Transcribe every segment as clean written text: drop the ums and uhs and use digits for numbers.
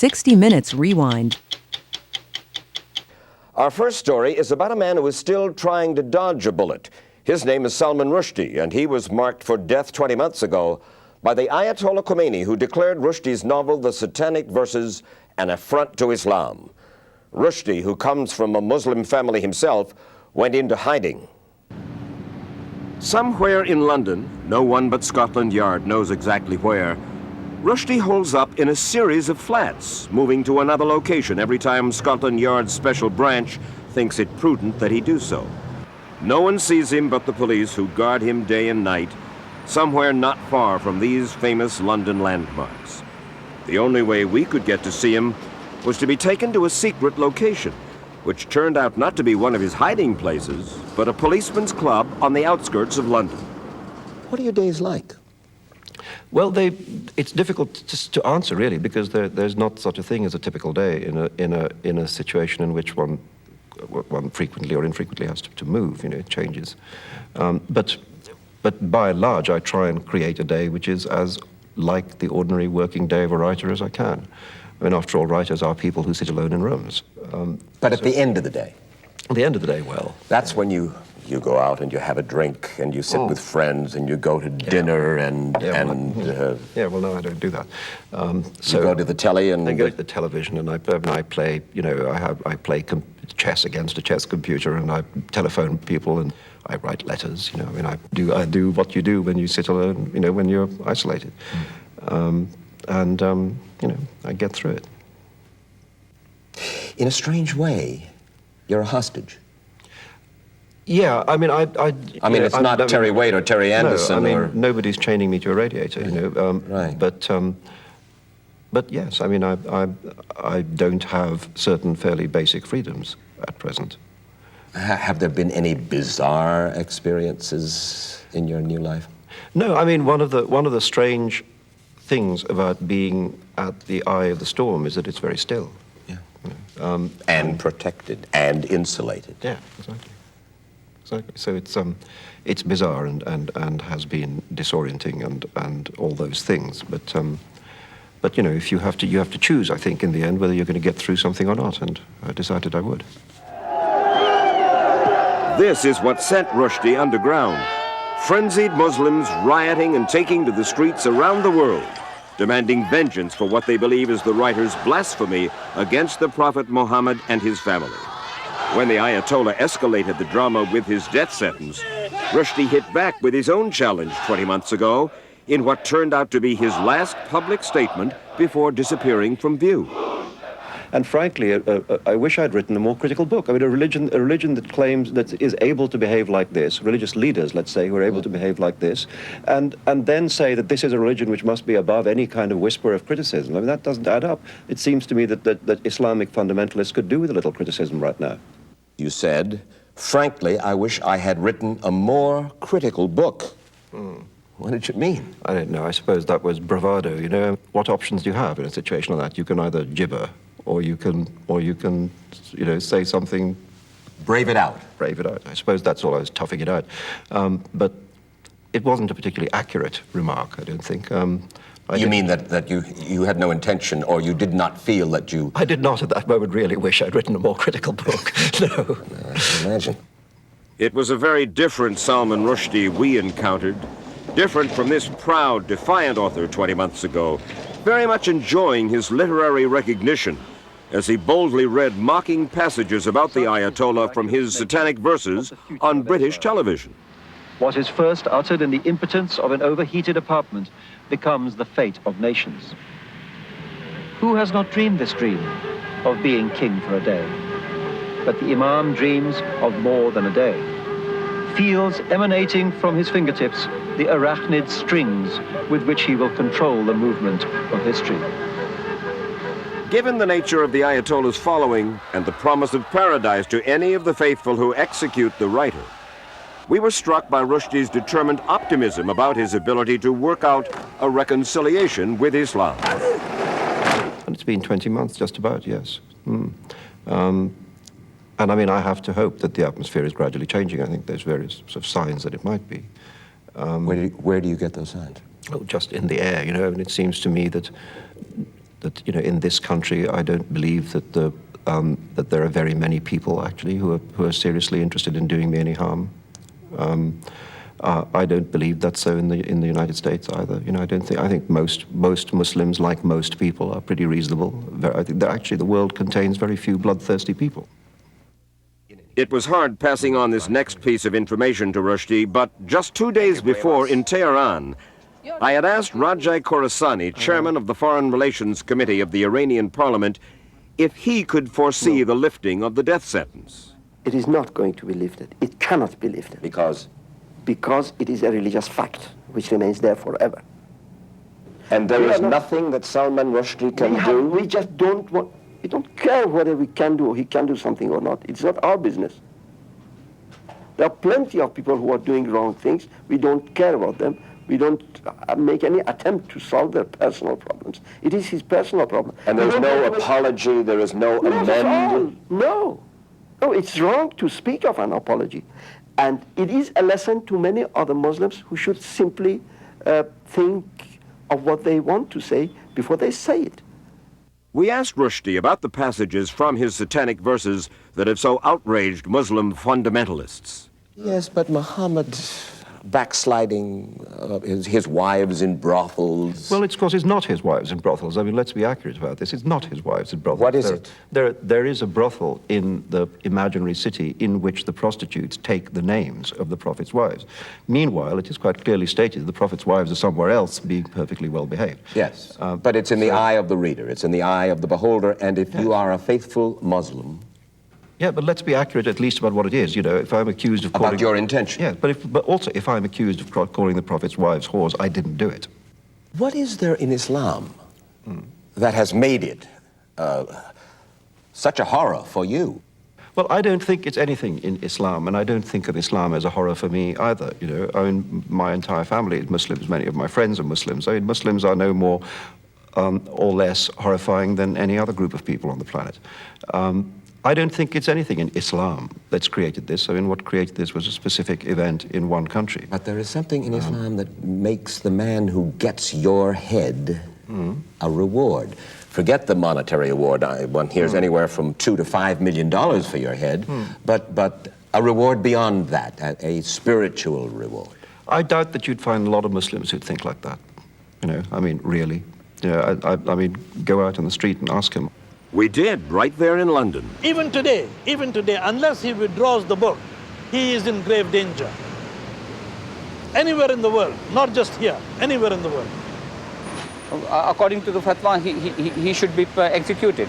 60 Minutes Rewind. Our first story is about a man who is still trying to dodge a bullet. His name is Salman Rushdie, and he was marked for death 20 months ago by the Ayatollah Khomeini, who declared Rushdie's novel, The Satanic Verses, an affront to Islam. Rushdie, who comes from a Muslim family himself, went into hiding. Somewhere in London, no one but Scotland Yard knows exactly where, Rushdie holds up in a series of flats, moving to another location every time Scotland Yard's special branch thinks it prudent that he do so. No one sees him but the police, who guard him day and night, somewhere not far from these famous London landmarks. The only way we could get to see him was to be taken to a secret location, which turned out not to be one of his hiding places, but a policeman's club on the outskirts of London. What are your days like? Well, it's difficult to answer, really, because there's not such a thing as a typical day in a situation in which one frequently or infrequently has to move. You know, it changes. But by and large, I try and create a day which is as like the ordinary working day of a writer as I can. I mean, after all, writers are people who sit alone in rooms. But at the end of the day? At the end of the day, well... That's when you go out and you have a drink and you sit with friends and you go to dinner and... well, no, I don't do that. So you go to the telly and... I go to the television and I play, you know, I play chess against a chess computer, and I telephone people and I write letters, you know. I mean, I do what you do when you sit alone, you know, when you're isolated. You know, I get through it. In a strange way, you're a hostage. Yeah, I mean, it's not Terry Waite or Terry Anderson. No, I mean, nobody's chaining me to a radiator, you know. Right. But yes, I mean, I don't have certain fairly basic freedoms at present. Have there been any bizarre experiences in your new life? No, I mean, one of the strange things about being at the eye of the storm is that it's very still. Yeah. And protected and insulated. Yeah, exactly. So it's bizarre and has been disorienting and all those things. But you know, if you have to choose, I think, in the end, whether you're going to get through something or not, and I decided I would. This is what sent Rushdie underground. Frenzied Muslims rioting and taking to the streets around the world, demanding vengeance for what they believe is the writer's blasphemy against the Prophet Muhammad and his family. When the Ayatollah escalated the drama with his death sentence, Rushdie hit back with his own challenge 20 months ago in what turned out to be his last public statement before disappearing from view. And frankly, I wish I'd written a more critical book. I mean, a religion that claims that is able to behave like this, religious leaders, let's say, who are able to behave like this, and then say that this is a religion which must be above any kind of whisper of criticism. I mean, that doesn't add up. It seems to me that Islamic fundamentalists could do with a little criticism right now. You said, frankly, I wish I had written a more critical book. What did you mean? I don't know. I suppose that was bravado, you know. What options do you have in a situation like that? You can either gibber, or you can, you know, say something. Brave it out. Brave it out. I suppose that's all I was toughing it out. But it wasn't a particularly accurate remark, I don't think. You mean that you had no intention, or you did not feel that you... I did not at that moment really wish I'd written a more critical book, no. I can imagine. It was a very different Salman Rushdie we encountered. Different from this proud, defiant author 20 months ago, very much enjoying his literary recognition as he boldly read mocking passages about the Ayatollah from his Satanic Verses on British television. What is first uttered in the impotence of an overheated apartment becomes the fate of nations. Who has not dreamed this dream of being king for a day? But the Imam dreams of more than a day. Feels emanating from his fingertips the arachnid strings with which he will control the movement of history. Given the nature of the Ayatollah's following and the promise of paradise to any of the faithful who execute the writer, we were struck by Rushdie's determined optimism about his ability to work out a reconciliation with Islam. And it's been 20 months, just about, yes. And I mean, I have to hope that the atmosphere is gradually changing. I think there's various sort of signs that it might be. Where do you get those signs? Oh, just in the air, you know. And it seems to me that That, you know, in this country, I don't believe that that there are very many people actually who are seriously interested in doing me any harm. I don't believe that's so in the United States either. You know, I think most Muslims, like most people, are pretty reasonable. I think that actually the world contains very few bloodthirsty people. It was hard passing on this next piece of information to Rushdie, but just 2 days before in Tehran, I had asked Rajai Khorasani, chairman of the Foreign Relations Committee of the Iranian Parliament, if he could foresee the lifting of the death sentence. It is not going to be lifted. It cannot be lifted. Because? Because it is a religious fact which remains there forever. And there is nothing that Salman Rushdie can do? We just don't want, we don't care whether we can do or he can do something or not. It's not our business. There are plenty of people who are doing wrong things. We don't care about them. We don't make any attempt to solve their personal problems. It is his personal problem. And there's no apology, there is no amend? No. No, it's wrong to speak of an apology. And it is a lesson to many other Muslims who should simply think of what they want to say before they say it. We asked Rushdie about the passages from his Satanic Verses that have so outraged Muslim fundamentalists. Yes, but Muhammad backsliding his wives in brothels. Well, it's because it's not his wives in brothels. I mean, let's be accurate about this. It's not his wives in brothels. What is it? There is a brothel in the imaginary city in which the prostitutes take the names of the Prophet's wives. Meanwhile, it is quite clearly stated that the Prophet's wives are somewhere else being perfectly well behaved. Yes, but it's in the eye of the reader. It's in the eye of the beholder. And if you are a faithful Muslim... Yeah, but let's be accurate at least about what it is. You know, if I'm accused of calling... About your intention. Yeah, but also if I'm accused of calling the Prophet's wives whores, I didn't do it. What is there in Islam that has made it such a horror for you? Well, I don't think it's anything in Islam, and I don't think of Islam as a horror for me either. You know, I mean, my entire family is Muslims. Many of my friends are Muslims. I mean, Muslims are no more or less horrifying than any other group of people on the planet. I don't think it's anything in Islam that's created this. I mean, what created this was a specific event in one country. But there is something in Islam that makes the man who gets your head a reward. Forget the monetary award. One hears anywhere from $2 to $5 million for your head, but a reward beyond that, a spiritual reward. I doubt that you'd find a lot of Muslims who'd think like that. You know, I mean, really. You know, I mean, go out on the street and ask him. We did, right there in London. Even today, unless he withdraws the book, he is in grave danger. Anywhere in the world, not just here, anywhere in the world. According to the fatwa, he should be executed.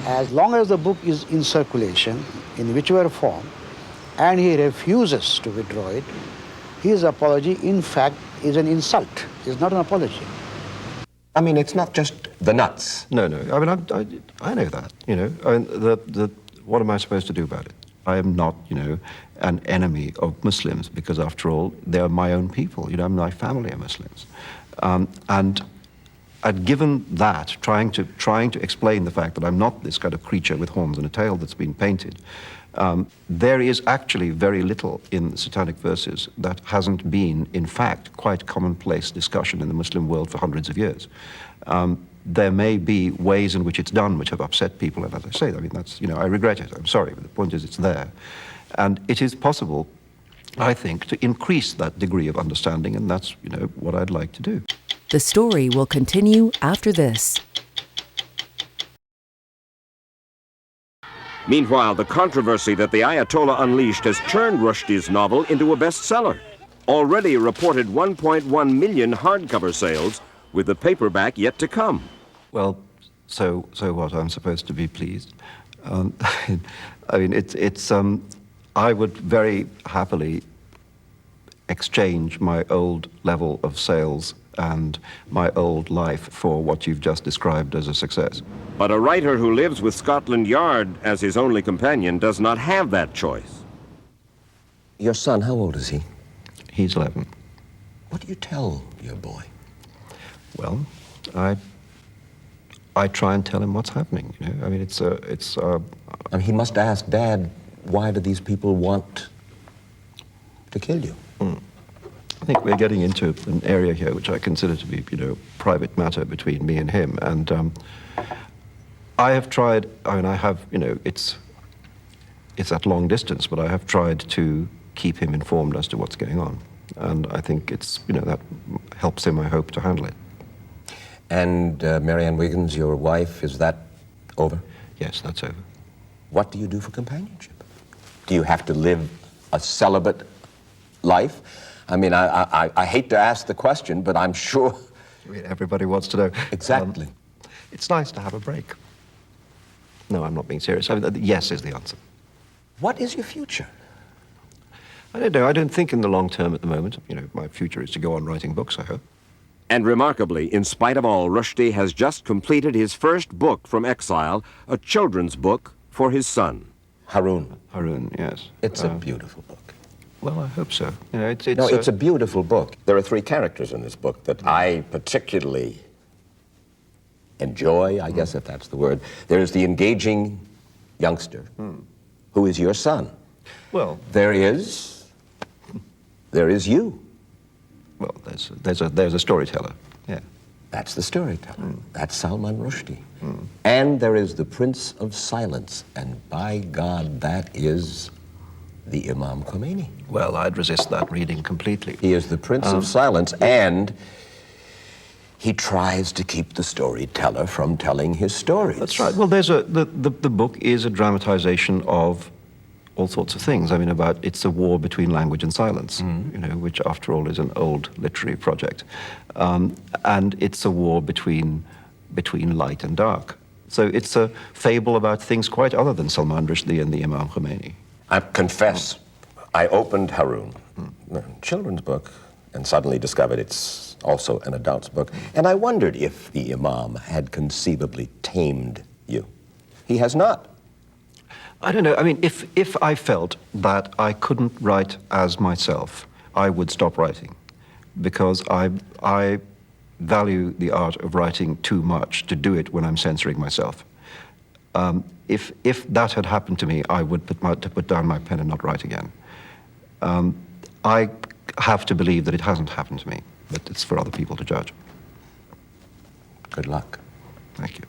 As long as the book is in circulation, in whichever form, and he refuses to withdraw it, his apology, in fact, is an insult. It's not an apology. I mean, it's not just the nuts. No. I mean, I know that. You know, I mean, what am I supposed to do about it? I am not, you know, an enemy of Muslims because, after all, they are my own people. You know, my family are Muslims, and given that, trying to explain the fact that I'm not this kind of creature with horns and a tail that's been painted, there is actually very little in the Satanic Verses that hasn't been, in fact, quite commonplace discussion in the Muslim world for hundreds of years. There may be ways in which it's done which have upset people, and as I say, I mean, that's, you know, I regret it, I'm sorry, but the point is it's there. And it is possible, I think, to increase that degree of understanding, and that's, you know, what I'd like to do. The story will continue after this. Meanwhile, the controversy that the Ayatollah unleashed has turned Rushdie's novel into a bestseller. Already reported 1.1 million hardcover sales, with the paperback yet to come. Well, so what? I'm supposed to be pleased. I mean, I would very happily exchange my old level of sales and my old life for what you've just described as a success. But a writer who lives with Scotland Yard as his only companion does not have that choice. Your son, how old is he? He's 11. What do you tell your boy? Well, I try and tell him what's happening. You know, I mean, I mean, he must ask, Dad, why do these people want to kill you? I think we're getting into an area here which I consider to be, private matter between me and him. And I have tried, I have, it's at long distance, but I have tried to keep him informed as to what's going on. And I think it's, that helps him, I hope, to handle it. And Marianne Wiggins, your wife, is that over? Yes, that's over. What do you do for companionship? Do you have to live a celibate life? I mean, I hate to ask the question, but I'm sure... Everybody wants to know. Exactly. It's nice to have a break. No, I'm not being serious. I mean, yes is the answer. What is your future? I don't know. I don't think in the long term at the moment. My future is to go on writing books, I hope. And remarkably, in spite of all, Rushdie has just completed his first book from exile, a children's book for his son. Haroun. Haroun, yes. It's a beautiful book. Well, I hope so. It's a beautiful book. There are 3 characters in this book that I particularly enjoy, I guess if that's the word. There's the engaging youngster, who is your son. Well, there is you. Well, there's a storyteller. Yeah. That's the storyteller. That's Salman Rushdie. And there is the Prince of Silence, and by God, that is the Imam Khomeini. Well, I'd resist that reading completely. He is the Prince of Silence, and he tries to keep the storyteller from telling his stories. That's right. Well, the book is a dramatization of all sorts of things. I mean, it's a war between language and silence, which after all is an old literary project. And it's a war between light and dark. So it's a fable about things quite other than Salman Rushdie and the Imam Khomeini. I confess, I opened Haroun, a children's book, and suddenly discovered it's also an adult's book. And I wondered if the Imam had conceivably tamed you. He has not. I don't know. I mean, if I felt that I couldn't write as myself, I would stop writing, because I value the art of writing too much to do it when I'm censoring myself. If that had happened to me, I would put down my pen and not write again. I have to believe that it hasn't happened to me, but it's for other people to judge. Good luck. Thank you.